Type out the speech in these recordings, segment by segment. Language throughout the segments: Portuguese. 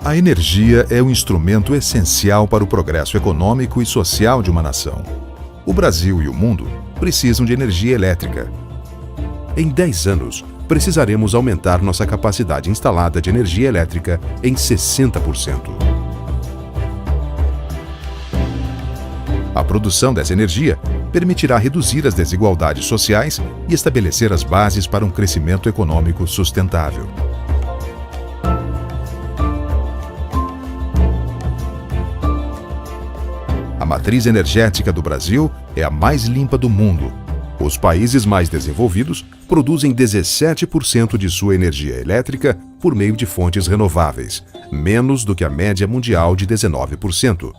A energia é um instrumento essencial para o progresso econômico e social de uma nação. O Brasil e o mundo precisam de energia elétrica. Em 10 anos, precisaremos aumentar nossa capacidade instalada de energia elétrica em 60%. A produção dessa energia permitirá reduzir as desigualdades sociais e estabelecer as bases para um crescimento econômico sustentável. A matriz energética do Brasil é a mais limpa do mundo. Os países mais desenvolvidos produzem 17% de sua energia elétrica por meio de fontes renováveis, menos do que a média mundial de 19%.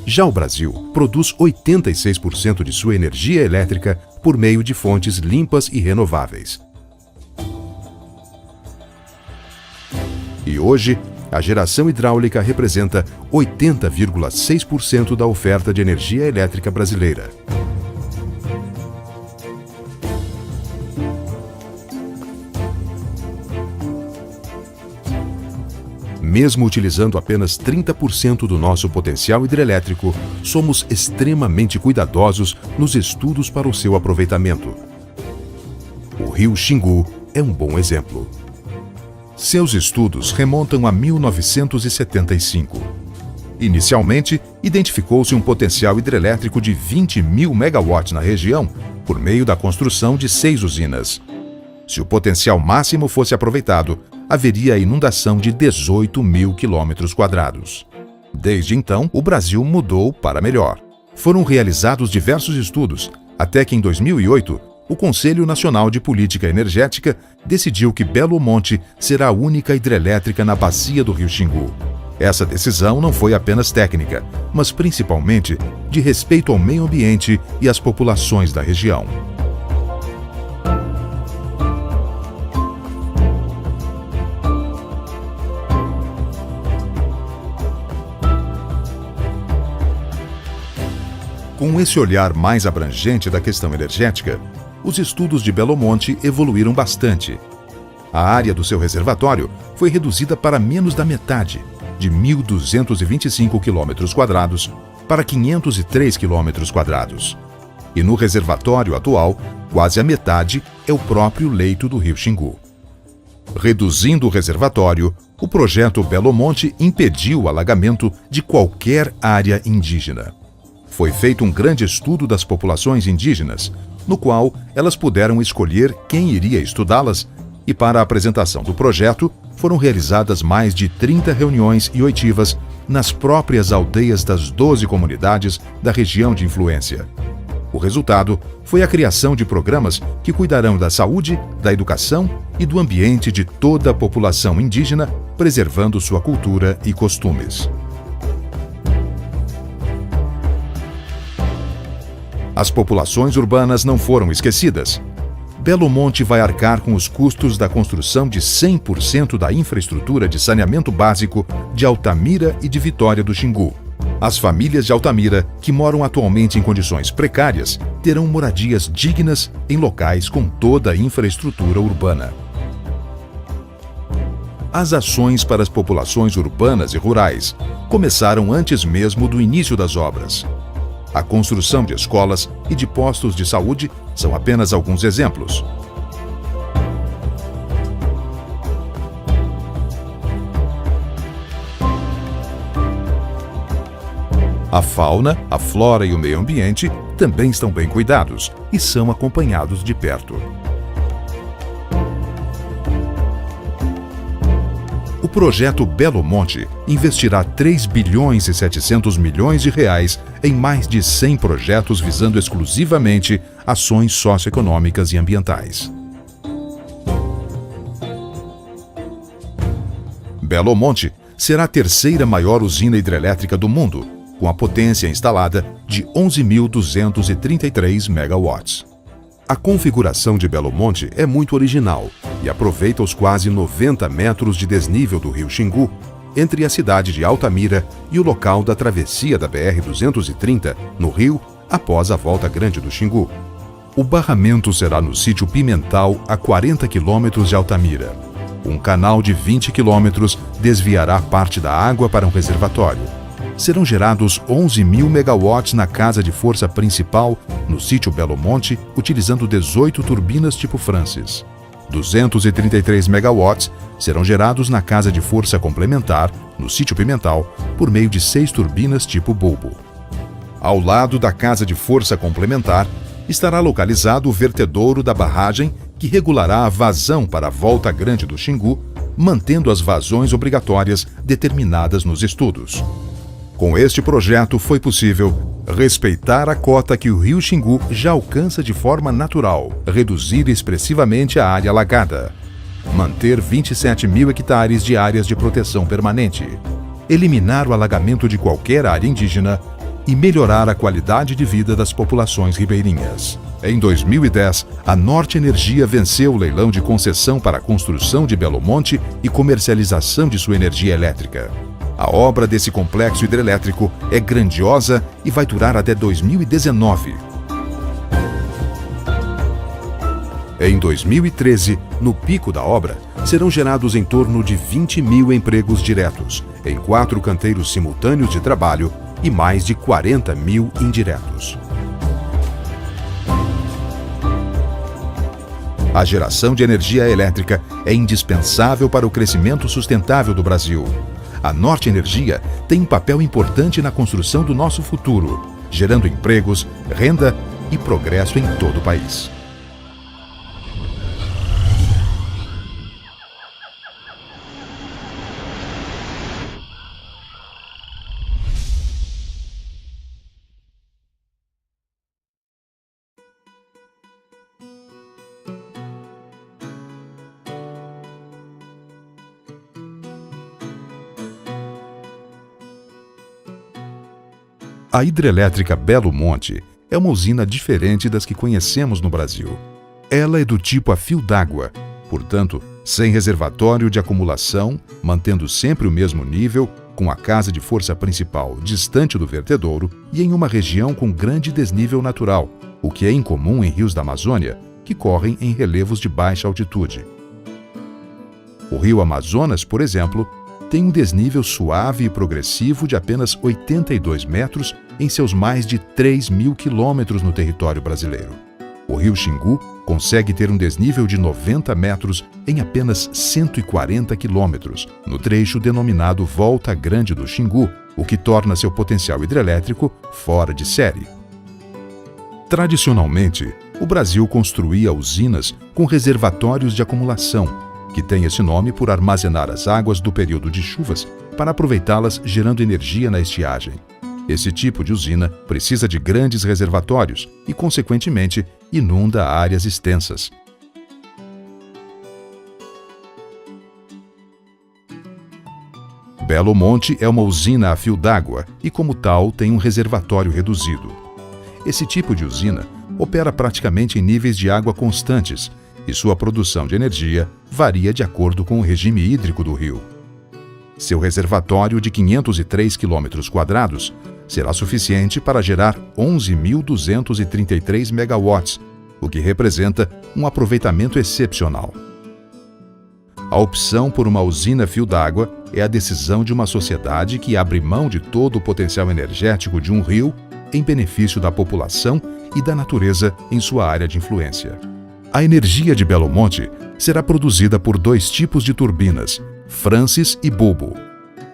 Já o Brasil produz 86% de sua energia elétrica por meio de fontes limpas e renováveis. E hoje, a geração hidráulica representa 80,6% da oferta de energia elétrica brasileira. Mesmo utilizando apenas 30% do nosso potencial hidrelétrico, somos extremamente cuidadosos nos estudos para o seu aproveitamento. O rio Xingu é um bom exemplo. Seus estudos remontam a 1975. Inicialmente, identificou-se um potencial hidrelétrico de 20.000 megawatts na região por meio da construção de 6 usinas. Se o potencial máximo fosse aproveitado, haveria a inundação de 18.000 quilômetros quadrados. Desde então, o Brasil mudou para melhor. Foram realizados diversos estudos, até que em 2008, o Conselho Nacional de Política Energética decidiu que Belo Monte será a única hidrelétrica na bacia do rio Xingu. Essa decisão não foi apenas técnica, mas principalmente de respeito ao meio ambiente e às populações da região. Com esse olhar mais abrangente da questão energética, os estudos de Belo Monte evoluíram bastante. A área do seu reservatório foi reduzida para menos da metade, de 1.225 km² para 503 km². E no reservatório atual, quase a metade é o próprio leito do rio Xingu. Reduzindo o reservatório, o projeto Belo Monte impediu o alagamento de qualquer área indígena. Foi feito um grande estudo das populações indígenas, no qual elas puderam escolher quem iria estudá-las, e para a apresentação do projeto foram realizadas mais de 30 reuniões e oitivas nas próprias aldeias das 12 comunidades da região de influência. O resultado foi a criação de programas que cuidarão da saúde, da educação e do ambiente de toda a população indígena, preservando sua cultura e costumes. As populações urbanas não foram esquecidas. Belo Monte vai arcar com os custos da construção de 100% da infraestrutura de saneamento básico de Altamira e de Vitória do Xingu. As famílias de Altamira, que moram atualmente em condições precárias, terão moradias dignas em locais com toda a infraestrutura urbana. As ações para as populações urbanas e rurais começaram antes mesmo do início das obras. A construção de escolas e de postos de saúde são apenas alguns exemplos. A fauna, a flora e o meio ambiente também estão bem cuidados e são acompanhados de perto. O projeto Belo Monte investirá 3 bilhões e 700 milhões de reais em mais de 100 projetos visando exclusivamente ações socioeconômicas e ambientais. Belo Monte será a terceira maior usina hidrelétrica do mundo, com a potência instalada de 11.233 megawatts. A configuração de Belo Monte é muito original e aproveita os quase 90 metros de desnível do rio Xingu, entre a cidade de Altamira e o local da travessia da BR-230, no rio, após a Volta Grande do Xingu. O barramento será no sítio Pimental, a 40 quilômetros de Altamira. Um canal de 20 quilômetros desviará parte da água para um reservatório. Serão gerados 11.000 megawatts na casa de força principal, no sítio Belo Monte, utilizando 18 turbinas tipo Francis. 233 megawatts serão gerados na casa de força complementar, no sítio Pimental, por meio de 6 turbinas tipo bulbo. Ao lado da casa de força complementar, estará localizado o vertedouro da barragem, que regulará a vazão para a Volta Grande do Xingu, mantendo as vazões obrigatórias determinadas nos estudos. Com este projeto foi possível respeitar a cota que o rio Xingu já alcança de forma natural, reduzir expressivamente a área alagada, manter 27.000 hectares de áreas de proteção permanente, eliminar o alagamento de qualquer área indígena e melhorar a qualidade de vida das populações ribeirinhas. Em 2010, a Norte Energia venceu o leilão de concessão para a construção de Belo Monte e comercialização de sua energia elétrica. A obra desse complexo hidrelétrico é grandiosa e vai durar até 2019. Em 2013, no pico da obra, serão gerados em torno de 20.000 empregos diretos, em 4 canteiros simultâneos de trabalho e mais de 40.000 indiretos. A geração de energia elétrica é indispensável para o crescimento sustentável do Brasil. A Norte Energia tem um papel importante na construção do nosso futuro, gerando empregos, renda e progresso em todo o país. A hidrelétrica Belo Monte é uma usina diferente das que conhecemos no Brasil. Ela é do tipo a fio d'água, portanto, sem reservatório de acumulação, mantendo sempre o mesmo nível, com a casa de força principal distante do vertedouro e em uma região com grande desnível natural, o que é incomum em rios da Amazônia, que correm em relevos de baixa altitude. O rio Amazonas, por exemplo, tem um desnível suave e progressivo de apenas 82 metros em seus mais de 3.000 quilômetros no território brasileiro. O rio Xingu consegue ter um desnível de 90 metros em apenas 140 quilômetros, no trecho denominado Volta Grande do Xingu, o que torna seu potencial hidrelétrico fora de série. Tradicionalmente, o Brasil construía usinas com reservatórios de acumulação, que tem esse nome por armazenar as águas do período de chuvas para aproveitá-las gerando energia na estiagem. Esse tipo de usina precisa de grandes reservatórios e, consequentemente, inunda áreas extensas. Belo Monte é uma usina a fio d'água e, como tal, tem um reservatório reduzido. Esse tipo de usina opera praticamente em níveis de água constantes, e sua produção de energia varia de acordo com o regime hídrico do rio. Seu reservatório de 503 km² será suficiente para gerar 11.233 megawatts, o que representa um aproveitamento excepcional. A opção por uma usina fio d'água é a decisão de uma sociedade que abre mão de todo o potencial energético de um rio em benefício da população e da natureza em sua área de influência. A energia de Belo Monte será produzida por 2 tipos de turbinas, Francis e bulbo.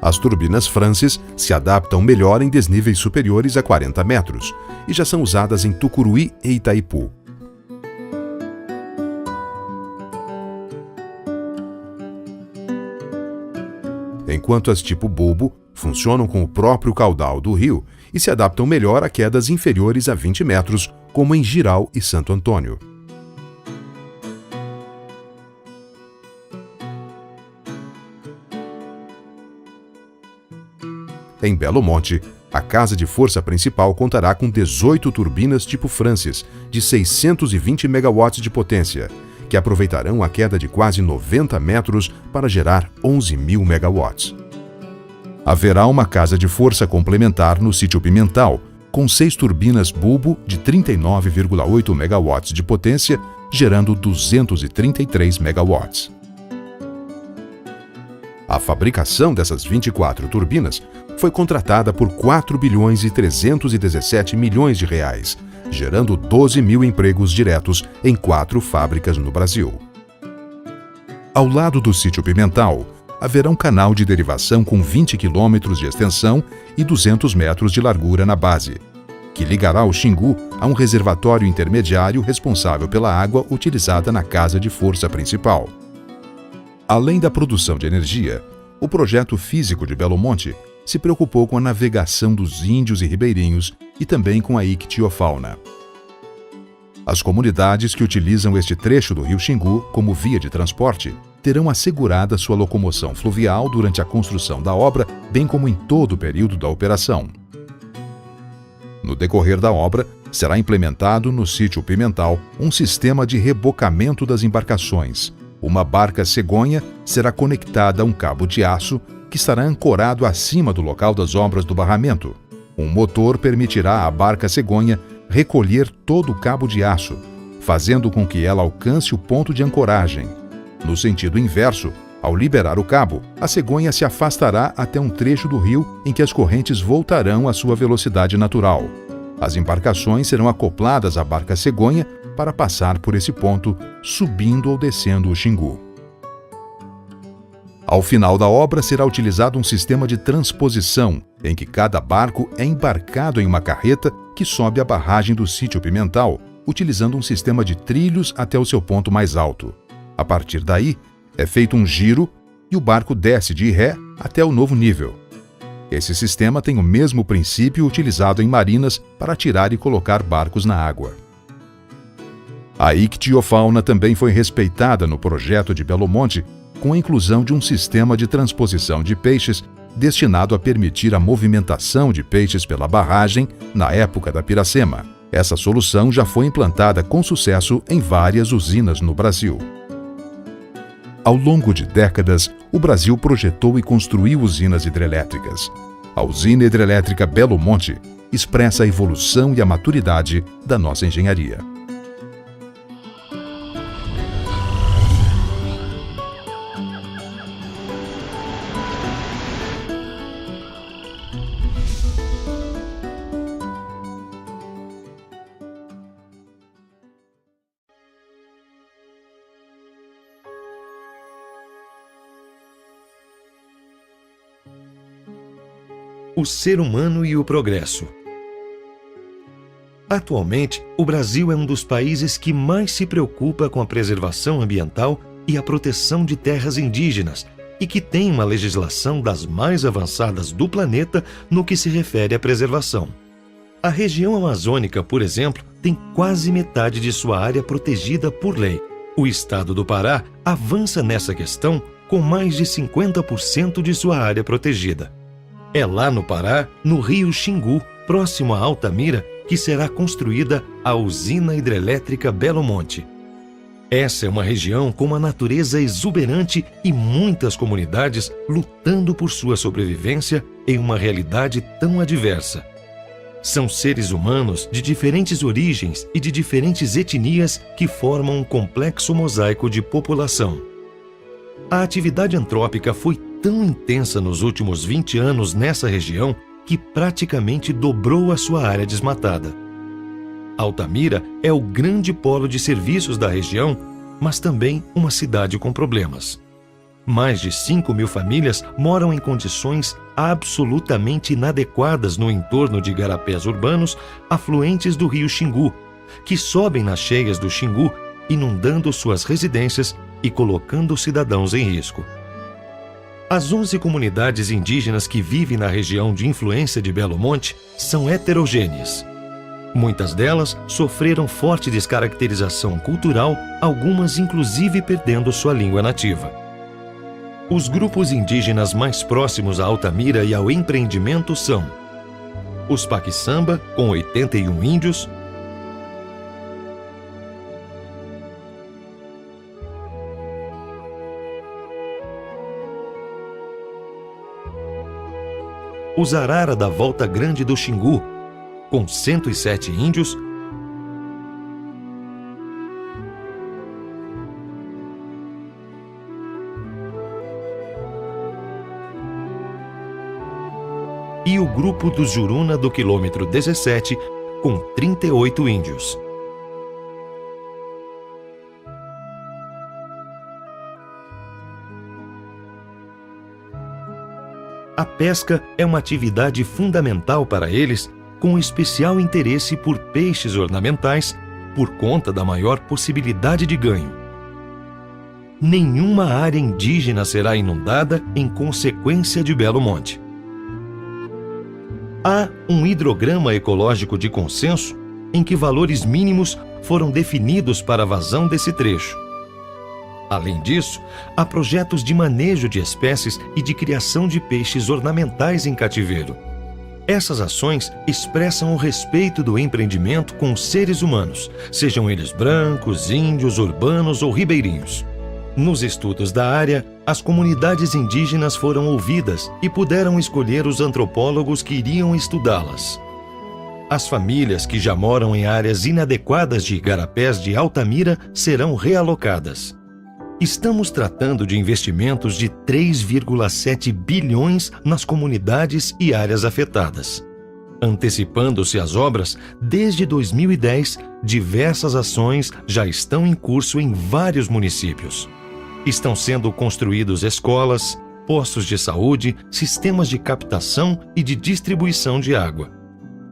As turbinas Francis se adaptam melhor em desníveis superiores a 40 metros e já são usadas em Tucuruí e Itaipu. Enquanto as tipo bulbo funcionam com o próprio caudal do rio e se adaptam melhor a quedas inferiores a 20 metros, como em Jirau e Santo Antônio. Em Belo Monte, a casa de força principal contará com 18 turbinas tipo Francis, de 620 megawatts de potência, que aproveitarão a queda de quase 90 metros para gerar 11.000 megawatts. Haverá uma casa de força complementar no sítio Pimental, com 6 turbinas bulbo de 39,8 megawatts de potência, gerando 233 megawatts. A fabricação dessas 24 turbinas foi contratada por 4 bilhões e 317 milhões de reais, gerando 12 mil empregos diretos em 4 fábricas no Brasil. Ao lado do sítio Pimental, haverá um canal de derivação com 20 quilômetros de extensão e 200 metros de largura na base, que ligará o Xingu a um reservatório intermediário responsável pela água utilizada na casa de força principal. Além da produção de energia, o projeto físico de Belo Monte se preocupou com a navegação dos índios e ribeirinhos e também com a ictiofauna. As comunidades que utilizam este trecho do rio Xingu como via de transporte terão assegurada sua locomoção fluvial durante a construção da obra, bem como em todo o período da operação. No decorrer da obra, será implementado no sítio Pimental um sistema de rebocamento das embarcações. Uma barca cegonha será conectada a um cabo de aço que estará ancorado acima do local das obras do barramento. Um motor permitirá à barca cegonha recolher todo o cabo de aço, fazendo com que ela alcance o ponto de ancoragem. No sentido inverso, ao liberar o cabo, a cegonha se afastará até um trecho do rio em que as correntes voltarão à sua velocidade natural. As embarcações serão acopladas à barca cegonha para passar por esse ponto, subindo ou descendo o Xingu. Ao final da obra, será utilizado um sistema de transposição, em que cada barco é embarcado em uma carreta que sobe a barragem do sítio Pimental, utilizando um sistema de trilhos até o seu ponto mais alto. A partir daí, é feito um giro e o barco desce de ré até o novo nível. Esse sistema tem o mesmo princípio utilizado em marinas para tirar e colocar barcos na água. A ictiofauna também foi respeitada no projeto de Belo Monte, com a inclusão de um sistema de transposição de peixes destinado a permitir a movimentação de peixes pela barragem na época da Piracema. Essa solução já foi implantada com sucesso em várias usinas no Brasil. Ao longo de décadas, o Brasil projetou e construiu usinas hidrelétricas. A usina hidrelétrica Belo Monte expressa a evolução e a maturidade da nossa engenharia. O ser humano e o progresso. Atualmente, o Brasil é um dos países que mais se preocupa com a preservação ambiental e a proteção de terras indígenas e que tem uma legislação das mais avançadas do planeta no que se refere à preservação. A região amazônica, por exemplo, tem quase metade de sua área protegida por lei. O estado do Pará avança nessa questão com mais de 50% de sua área protegida. É lá no Pará, no rio Xingu, próximo a Altamira, que será construída a usina hidrelétrica Belo Monte. Essa é uma região com uma natureza exuberante e muitas comunidades lutando por sua sobrevivência em uma realidade tão adversa. São seres humanos de diferentes origens e de diferentes etnias que formam um complexo mosaico de população. A atividade antrópica foi tão intensa nos últimos 20 anos nessa região que praticamente dobrou a sua área desmatada. Altamira é o grande polo de serviços da região, mas também uma cidade com problemas. Mais de 5.000 famílias moram em condições absolutamente inadequadas no entorno de igarapés urbanos afluentes do rio Xingu, que sobem nas cheias do Xingu, inundando suas residências e colocando os cidadãos em risco. As 11 comunidades indígenas que vivem na região de influência de Belo Monte são heterogêneas. Muitas delas sofreram forte descaracterização cultural, algumas inclusive perdendo sua língua nativa. Os grupos indígenas mais próximos a Altamira e ao empreendimento são os Paquissamba, com 81 índios, os Arara da Volta Grande do Xingu, com 107 índios, e o grupo do Juruna do quilômetro 17, com 38 índios. A pesca é uma atividade fundamental para eles, com especial interesse por peixes ornamentais, por conta da maior possibilidade de ganho. Nenhuma área indígena será inundada em consequência de Belo Monte. Há um hidrograma ecológico de consenso em que valores mínimos foram definidos para a vazão desse trecho. Além disso, há projetos de manejo de espécies e de criação de peixes ornamentais em cativeiro. Essas ações expressam o respeito do empreendimento com os seres humanos, sejam eles brancos, índios, urbanos ou ribeirinhos. Nos estudos da área, as comunidades indígenas foram ouvidas e puderam escolher os antropólogos que iriam estudá-las. As famílias que já moram em áreas inadequadas de igarapés de Altamira serão realocadas. Estamos tratando de investimentos de 3,7 bilhões nas comunidades e áreas afetadas. Antecipando-se às obras, desde 2010, diversas ações já estão em curso em vários municípios. Estão sendo construídos escolas, postos de saúde, sistemas de captação e de distribuição de água.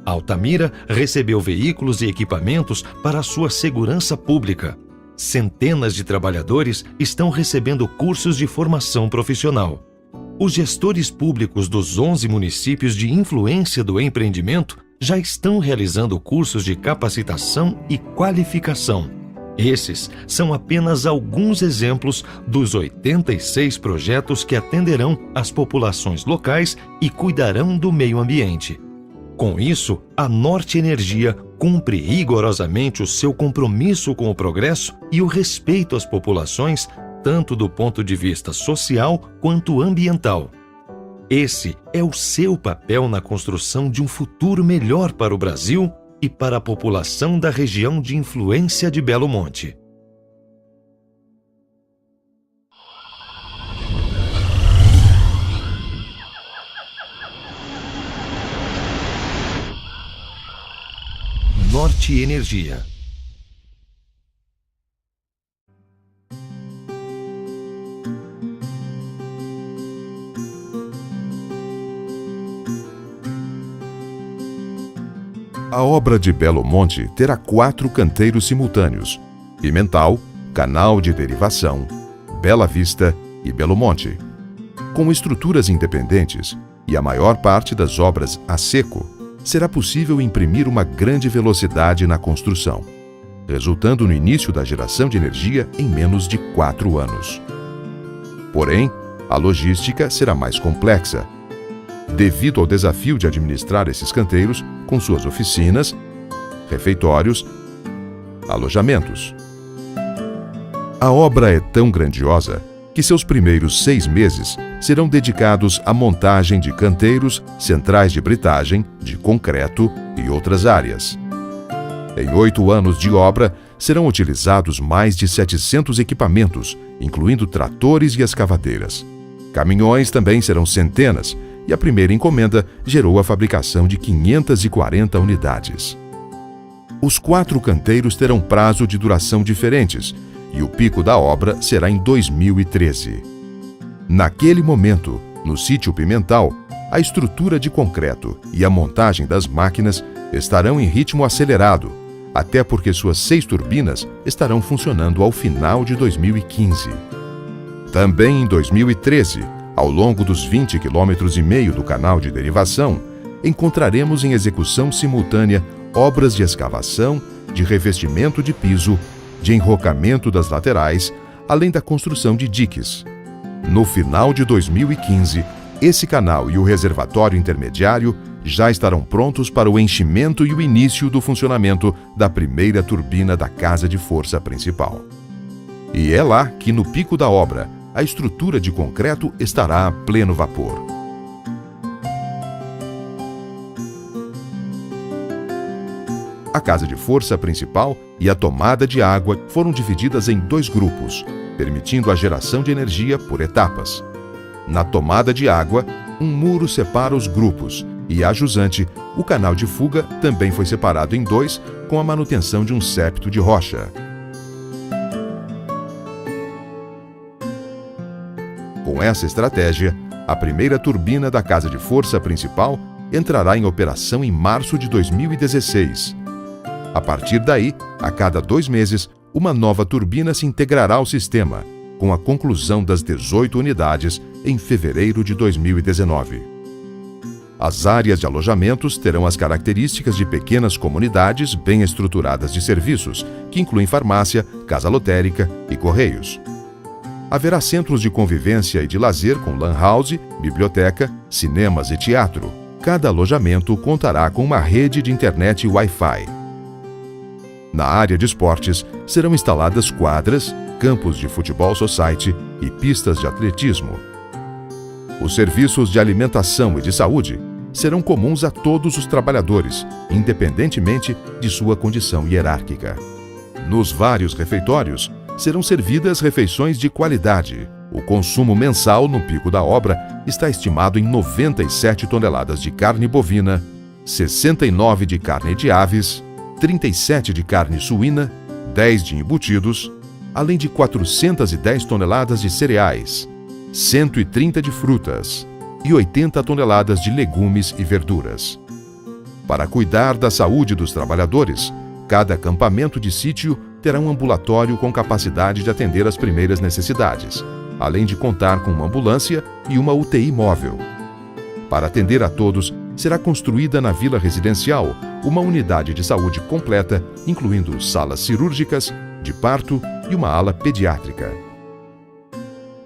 Altamira recebeu veículos e equipamentos para a sua segurança pública. Centenas de trabalhadores estão recebendo cursos de formação profissional. Os gestores públicos dos 11 municípios de influência do empreendimento já estão realizando cursos de capacitação e qualificação. Esses são apenas alguns exemplos dos 86 projetos que atenderão as populações locais e cuidarão do meio ambiente. Com isso, a Norte Energia cumpre rigorosamente o seu compromisso com o progresso e o respeito às populações, tanto do ponto de vista social quanto ambiental. Esse é o seu papel na construção de um futuro melhor para o Brasil e para a população da região de influência de Belo Monte. Norte Energia. A obra de Belo Monte terá 4 canteiros simultâneos: Pimental, Canal de Derivação, Bela Vista e Belo Monte. Com estruturas independentes e a maior parte das obras a seco, será possível imprimir uma grande velocidade na construção, resultando no início da geração de energia em menos de 4 anos. Porém, a logística será mais complexa, devido ao desafio de administrar esses canteiros com suas oficinas, refeitórios, alojamentos. A obra é tão grandiosa que seus primeiros 6 meses serão dedicados à montagem de canteiros, centrais de britagem, de concreto e outras áreas. Em 8 anos de obra, serão utilizados mais de 700 equipamentos, incluindo tratores e escavadeiras. Caminhões também serão centenas, e a primeira encomenda gerou a fabricação de 540 unidades. Os 4 canteiros terão prazo de duração diferentes, e o pico da obra será em 2013. Naquele momento, no sítio Pimental, a estrutura de concreto e a montagem das máquinas estarão em ritmo acelerado, até porque suas 6 turbinas estarão funcionando ao final de 2015. Também em 2013, ao longo dos 20,5 km do canal de derivação, encontraremos em execução simultânea obras de escavação, de revestimento de piso, de enrocamento das laterais, além da construção de diques. No final de 2015, esse canal e o reservatório intermediário já estarão prontos para o enchimento e o início do funcionamento da primeira turbina da casa de força principal. E é lá que, no pico da obra, a estrutura de concreto estará a pleno vapor. A casa de força principal e a tomada de água foram divididas em 2 grupos, permitindo a geração de energia por etapas. Na tomada de água, um muro separa os grupos e a jusante, o canal de fuga também foi separado em dois com a manutenção de um septo de rocha. Com essa estratégia, a primeira turbina da casa de força principal entrará em operação em março de 2016. A partir daí, a cada 2 meses, uma nova turbina se integrará ao sistema, com a conclusão das 18 unidades em fevereiro de 2019. As áreas de alojamentos terão as características de pequenas comunidades bem estruturadas de serviços, que incluem farmácia, casa lotérica e correios. Haverá centros de convivência e de lazer com lan house, biblioteca, cinemas e teatro. Cada alojamento contará com uma rede de internet Wi-Fi. Na área de esportes, serão instaladas quadras, campos de futebol society e pistas de atletismo. Os serviços de alimentação e de saúde serão comuns a todos os trabalhadores, independentemente de sua condição hierárquica. Nos vários refeitórios, serão servidas refeições de qualidade. O consumo mensal no pico da obra está estimado em 97 toneladas de carne bovina, 69 de carne de aves, 37 de carne suína, 10 de embutidos, além de 410 toneladas de cereais, 130 de frutas e 80 toneladas de legumes e verduras. Para cuidar da saúde dos trabalhadores, cada acampamento de sítio terá um ambulatório com capacidade de atender às primeiras necessidades, além de contar com uma ambulância e uma UTI móvel. Para atender a todos, será construída na vila residencial uma unidade de saúde completa, incluindo salas cirúrgicas, de parto e uma ala pediátrica.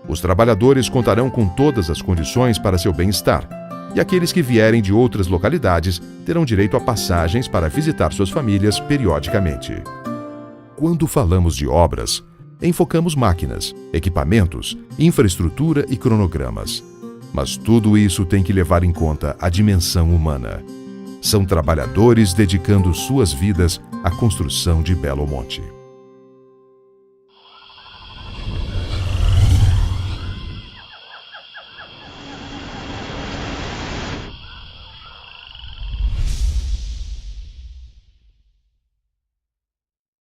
Os trabalhadores contarão com todas as condições para seu bem-estar, e aqueles que vierem de outras localidades terão direito a passagens para visitar suas famílias periodicamente. Quando falamos de obras, enfocamos máquinas, equipamentos, infraestrutura e cronogramas. Mas tudo isso tem que levar em conta a dimensão humana. São trabalhadores dedicando suas vidas à construção de Belo Monte.